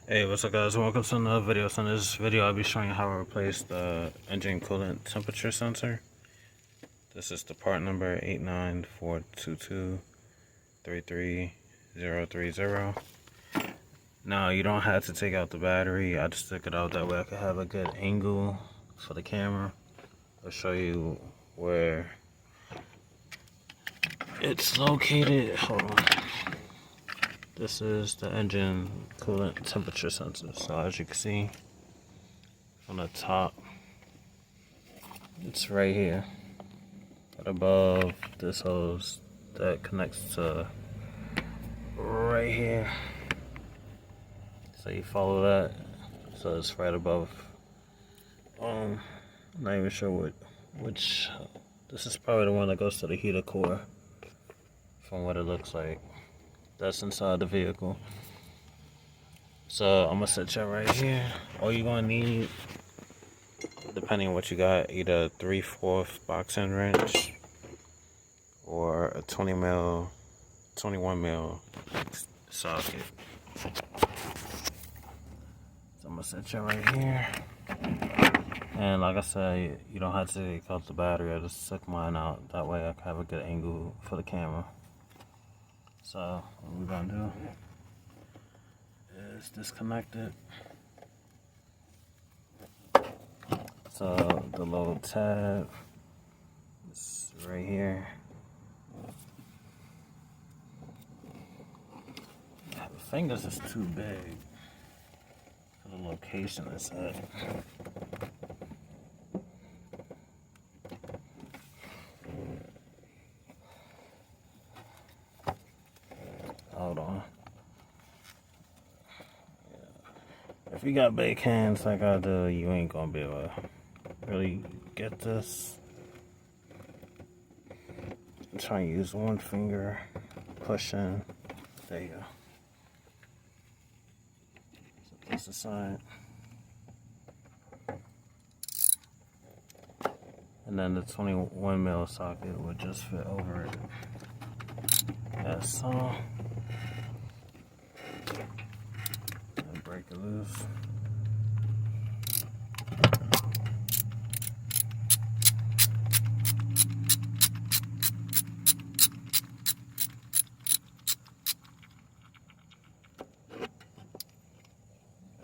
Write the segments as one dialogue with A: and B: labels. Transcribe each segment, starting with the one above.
A: Hey, what's up guys? Welcome to another video. So in this video I'll be showing you how to replace the engine coolant temperature sensor. This is the part number 89422333030. Now you don't have to take out the battery. I just took it out that way I could have a good angle for the camera. I'll show you where it's located. Hold on. This is the engine coolant temperature sensor. So as you can see on the top, it's right here, right above this hose that connects to right here. So you follow that, so it's right above. I'm not even sure which. This is probably the one that goes to the heater core, from what it looks like. That's inside the vehicle. So I'm gonna set you right here. All you're gonna need, depending on what you got, either a 3/4 Boxend wrench or a 21 mil socket. So I'm gonna set you right here. And like I said, you don't have to take out the battery. I just took mine out. That way I can have a good angle for the camera. So what we're gonna do is disconnect it. So the little tab is right here. The fingers is too big for the location it's at. Hold on. If you got big hands like I do, you ain't gonna be able to really get this. I'm trying to use one finger, push in. There you go. Set this aside. And then the 21 mil socket would just fit over it. As so. And break it loose.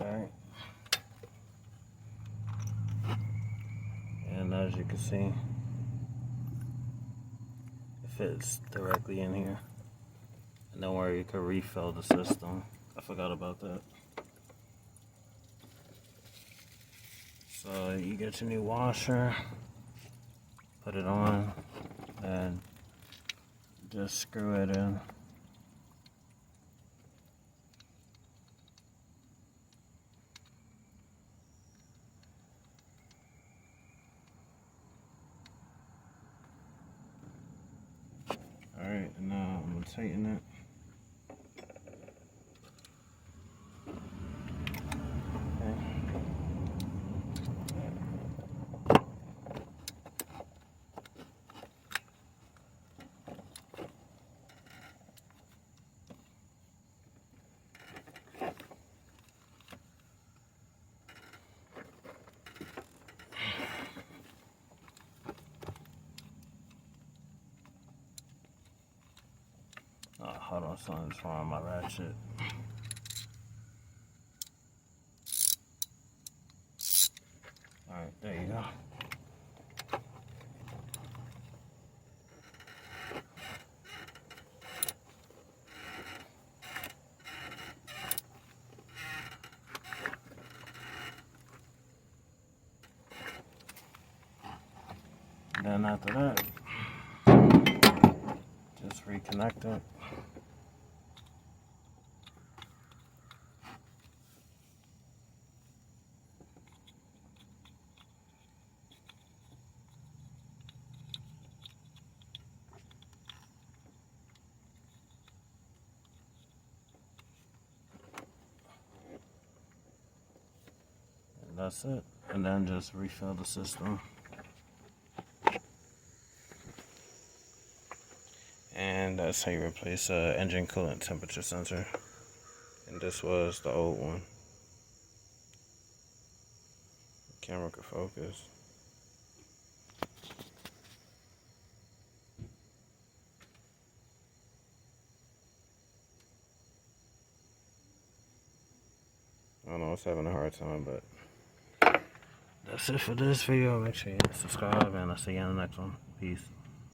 A: Alright. And as you can see, it fits directly in here. And don't worry, you can refill the system. I forgot about that. So you get your new washer, put it on, and just screw it in. Alright, and now I'm going to tighten it. Oh, hold on, something's wrong with my ratchet. Alright, there you go. And then after that, just reconnect it. And that's it. And then just refill the system. And that's how you replace engine coolant temperature sensor. And this was the old one. Camera could focus. I don't know, it's having a hard time, but that's it for this video. Make sure you subscribe, and I'll see you in the next one. Peace.